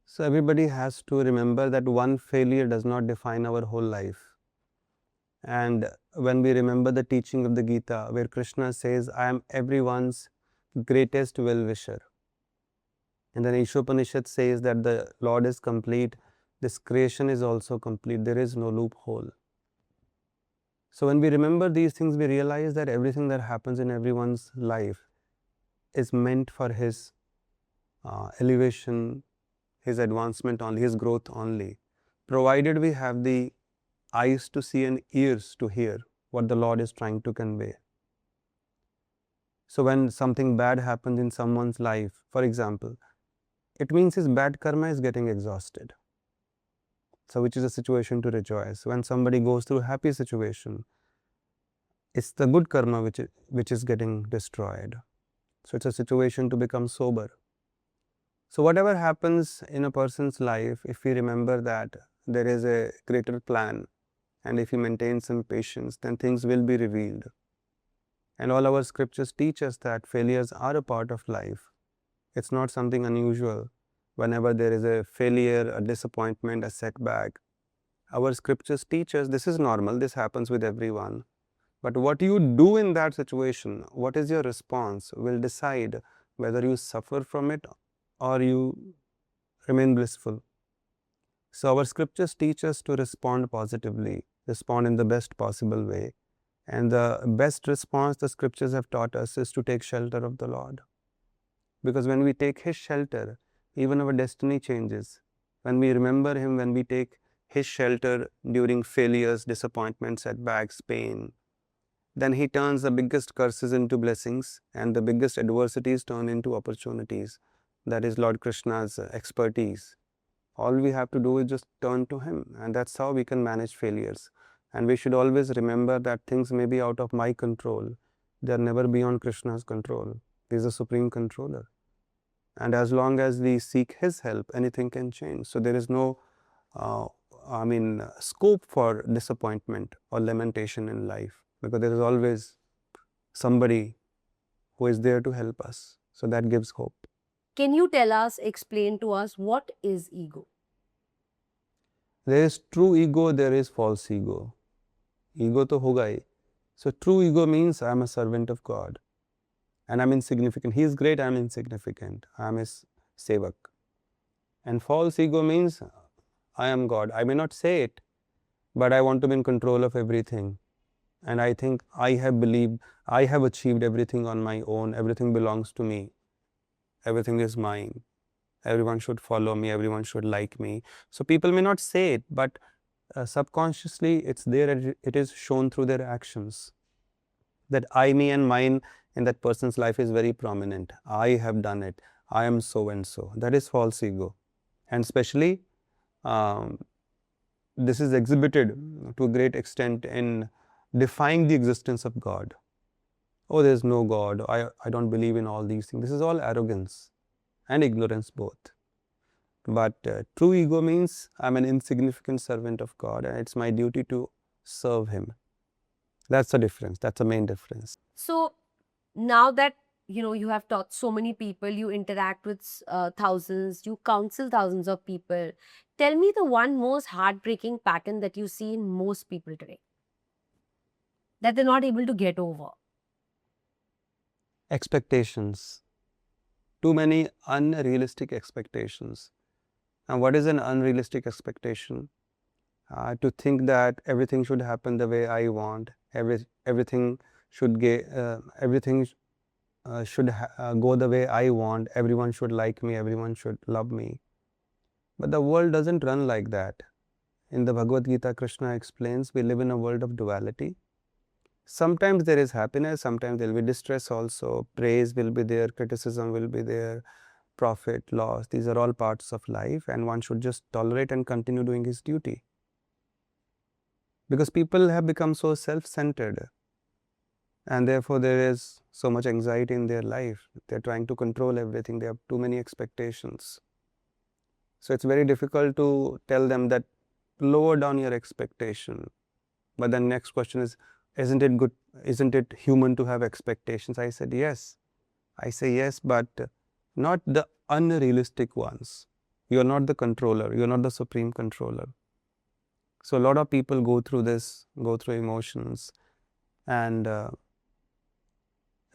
So everybody has to remember that one failure does not define our whole life. And when we remember the teaching of the Gita, where Krishna says, I am everyone's greatest well-wisher. And then Ishopanishad says that the Lord is complete, this creation is also complete, there is no loophole. So when we remember these things, we realize that everything that happens in everyone's life is meant for his elevation, his advancement only, his growth only, provided we have the eyes to see and ears to hear what the Lord is trying to convey. So when something bad happens in someone's life, for example, it means his bad karma is getting exhausted. So which is a situation to rejoice. When somebody goes through a happy situation, it's the good karma which is getting destroyed. So it's a situation to become sober. So whatever happens in a person's life, if we remember that there is a greater plan, and if we maintain some patience, then things will be revealed. And all our scriptures teach us that failures are a part of life. It's not something unusual. Whenever there is a failure, a disappointment, a setback, our scriptures teach us this is normal, this happens with everyone. But what you do in that situation, what is your response, will decide whether you suffer from it or you remain blissful. So our scriptures teach us to respond positively, respond in the best possible way. And the best response the scriptures have taught us is to take shelter of the Lord. Because when we take His shelter, even our destiny changes. When we remember Him, when we take His shelter during failures, disappointments, setbacks, pain, then He turns the biggest curses into blessings and the biggest adversities turn into opportunities. That is Lord Krishna's expertise. All we have to do is just turn to Him, and that's how we can manage failures. And we should always remember that things may be out of my control. They are never beyond Krishna's control. He is the supreme controller. And as long as we seek His help, anything can change. So there is no, scope for disappointment or lamentation in life, because there is always somebody who is there to help us. So that gives hope. Can you tell us, explain to us, what is ego? There is true ego, there is false ego. Ego to hoga hi. So true ego means I am a servant of God and I am insignificant. He is great, I am insignificant. I am His sevak. And false ego means I am God. I may not say it, but I want to be in control of everything. And I think I have believed, I have achieved everything on my own. Everything belongs to me. Everything is mine. Everyone should follow me. Everyone should like me. So people may not say it, but subconsciously it's there. It is shown through their actions. That I, me and mine in that person's life is very prominent. I have done it. I am so and so. That is false ego. And especially this is exhibited to a great extent in defying the existence of God. Oh, there is no God. I don't believe in all these things. This is all arrogance and ignorance both. But true ego means I'm an insignificant servant of God and it's my duty to serve Him. That's the difference. That's the main difference. So now that you have taught so many people, you interact with thousands, you counsel thousands of people. Tell me the one most heartbreaking pattern that you see in most people today, that they're not able to get over. Expectations. Too many unrealistic expectations. And what is an unrealistic expectation? To think that everything should happen the way I want. Everything should go the way I want. Everyone should like me. Everyone should love me. But the world doesn't run like that. In the Bhagavad Gita, Krishna explains we live in a world of duality. Sometimes there is happiness, sometimes there will be distress also. Praise will be there, criticism will be there, profit, loss. These are all parts of life, and one should just tolerate and continue doing his duty. Because people have become so self-centered, and therefore there is so much anxiety in their life. They're trying to control everything. They have too many expectations. So it's very difficult to tell them that lower down your expectation. But the next question is, isn't it good? Isn't it human to have expectations? I said yes. I say yes, but not the unrealistic ones. You are not the controller. You are not the supreme controller. So a lot of people go through this, go through emotions, and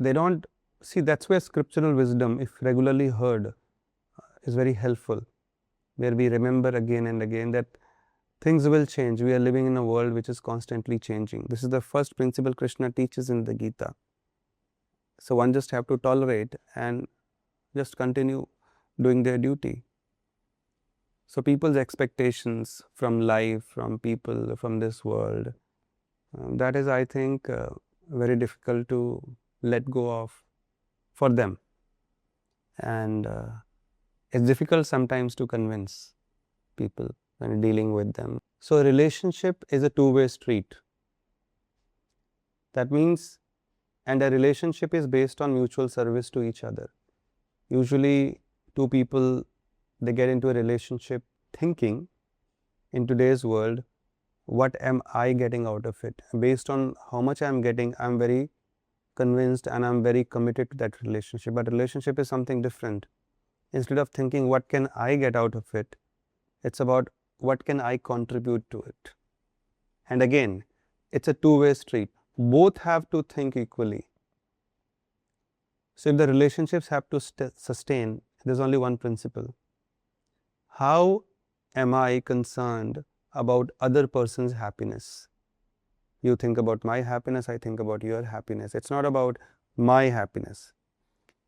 they don't see. That's where scriptural wisdom, if regularly heard, is very helpful. Where we remember again and again that things will change. We are living in a world which is constantly changing. This is the first principle Krishna teaches in the Gita. So one just have to tolerate and just continue doing their duty. So people's expectations from life, from people, from this world, that is, I think, very difficult to let go of for them. And it's difficult sometimes to convince people when dealing with them. So a relationship is a two-way street. That means, and a relationship is based on mutual service to each other. Usually two people, they get into a relationship thinking in today's world, what am I getting out of it? Based on how much I'm getting, I'm very convinced and I'm very committed to that relationship. But relationship is something different. Instead of thinking what can I get out of it, it's about what can I contribute to it. And again, it's a two-way street. Both have to think equally. So if the relationships have to sustain, there's only one principle. How am I concerned about other person's happiness? You think about my happiness, I think about your happiness. It's not about my happiness.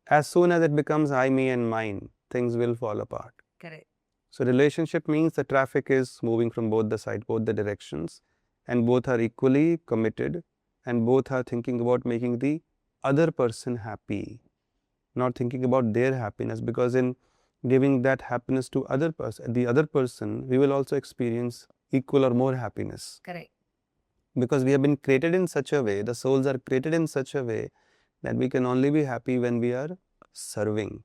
As soon as it becomes I, me and mine, things will fall apart. Correct. So relationship means the traffic is moving from both the sides, both the directions, and both are equally committed and both are thinking about making the other person happy, not thinking about their happiness, because in giving that happiness to the other person, we will also experience equal or more happiness. Correct. Because we have been created in such a way, the souls are created in such a way that we can only be happy when we are serving,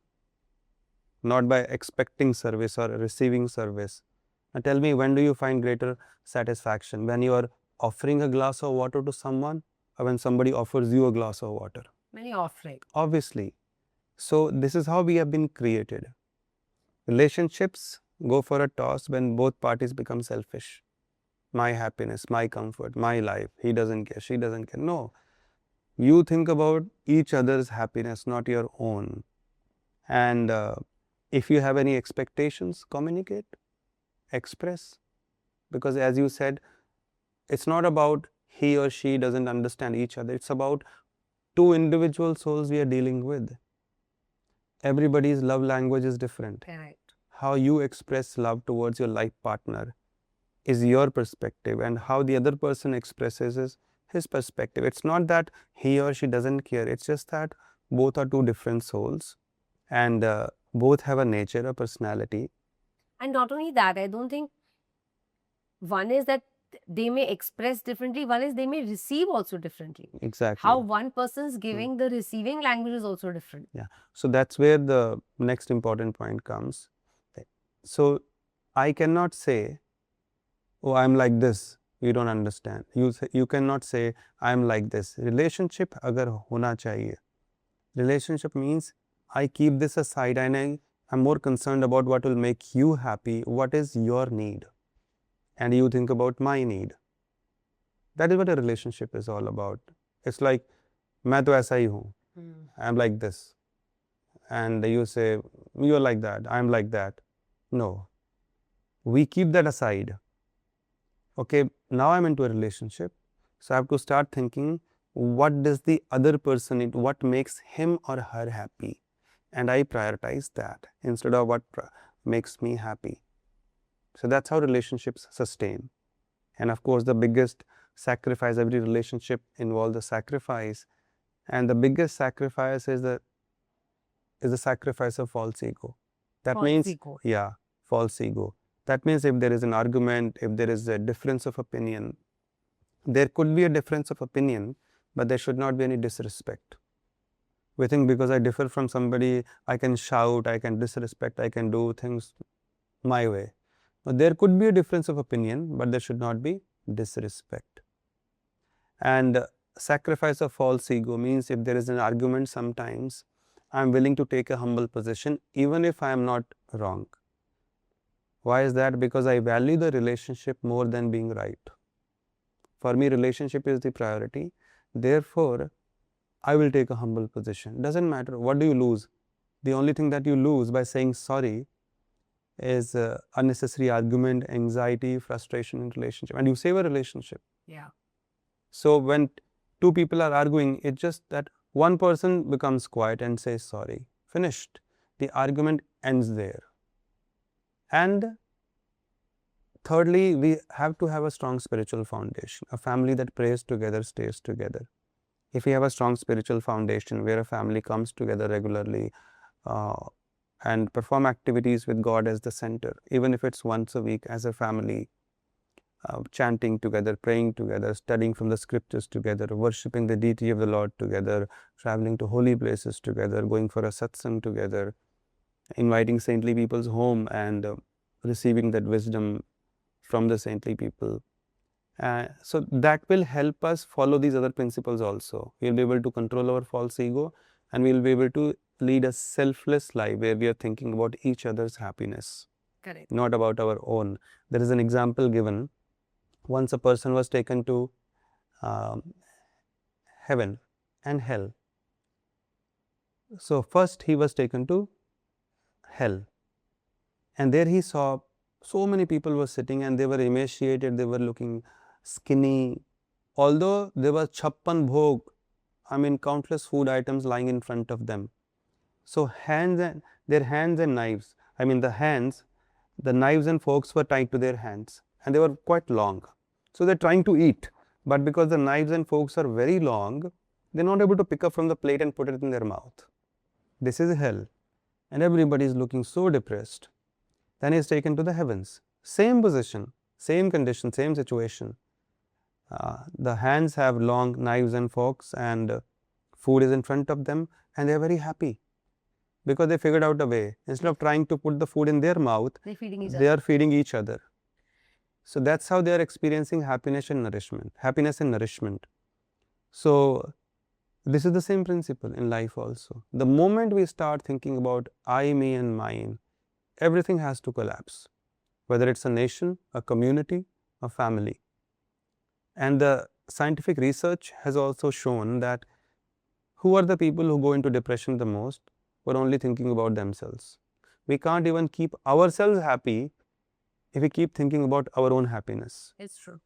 not by expecting service or receiving service. Now tell me, when do you find greater satisfaction? When you are offering a glass of water to someone, or when somebody offers you a glass of water? Many offering. Obviously. So this is how we have been created. Relationships go for a toss when both parties become selfish. My happiness, my comfort, my life, he doesn't care, she doesn't care. No. You think about each other's happiness, not your own. And if you have any expectations, communicate, express. Because as you said, it's not about he or she doesn't understand each other. It's about two individual souls we are dealing with. Everybody's love language is different. Correct. How you express love towards your life partner is your perspective, and how the other person expresses is his perspective. It's not that he or she doesn't care. It's just that both are two different souls and both have a nature, a personality. And not only that, I don't think one is that they may express differently, one is they may receive also differently. Exactly. How one person's giving, the receiving language is also different. Yeah. So that's where the next important point comes. So I cannot say, oh, I'm like this, you don't understand. You cannot say, I'm like this. Relationship agar hona chahiye. Relationship means I keep this aside and I'm more concerned about what will make you happy, what is your need, and you think about my need. That is what a relationship is all about. It's like, मैं तो ऐसा ही हूँ, I'm like this, and you say, you're like that, I'm like that. No, we keep that aside. Okay, now I'm into a relationship, so I have to start thinking, what does the other person need, what makes him or her happy, and I prioritize that instead of what makes me happy. So that's how relationships sustain. And of course, the biggest sacrifice, every relationship involves a sacrifice, and the biggest sacrifice is the sacrifice of false ego. That False means ego. Yeah, false ego. That means if there is an argument, if there is a difference of opinion, there could be a difference of opinion, but there should not be any disrespect. We think because I differ from somebody, I can shout, I can disrespect, I can do things my way. But there could be a difference of opinion, but there should not be disrespect. And sacrifice of false ego means if there is an argument, sometimes I am willing to take a humble position even if I am not wrong. Why is that? Because I value the relationship more than being right. For me, relationship is the priority. Therefore, I will take a humble position. Doesn't matter. What do you lose? The only thing that you lose by saying sorry is unnecessary argument, anxiety, frustration in relationship, and you save a relationship. Yeah. So when two people are arguing, it's just that one person becomes quiet and says sorry. Finished. The argument ends there. And thirdly, we have to have a strong spiritual foundation. A family that prays together stays together. If we have a strong spiritual foundation where a family comes together regularly and perform activities with God as the center, even if it's once a week as a family, chanting together, praying together, studying from the scriptures together, worshipping the deity of the Lord together, traveling to holy places together, going for a satsang together, inviting saintly people's home and receiving that wisdom from the saintly people. So that will help us follow these other principles also. We'll be able to control our false ego, and we'll be able to lead a selfless life where we are thinking about each other's happiness. Correct. Not about our own. There is an example given. Once a person was taken to heaven and hell. So first he was taken to hell, and there he saw so many people were sitting and they were emaciated, they were looking skinny, although there was chappan bhog, I mean countless food items lying in front of them. So their hands and knives, I mean the knives and forks were tied to their hands and they were quite long. So they're trying to eat, but because the knives and forks are very long, they're not able to pick up from the plate and put it in their mouth. This is hell, and everybody is looking so depressed. Then he is taken to the heavens. Same position, same condition, same situation. The hands have long knives and forks and food is in front of them, and they are very happy because they figured out a way. Instead of trying to put the food in their mouth, they are feeding each other. So that's how they are experiencing happiness and nourishment. So this is the same principle in life also. The moment we start thinking about I, me and mine, everything has to collapse, whether it's a nation, a community, a family. And the scientific research has also shown that who are the people who go into depression the most? Who are only thinking about themselves. We can't even keep ourselves happy if we keep thinking about our own happiness. It's true.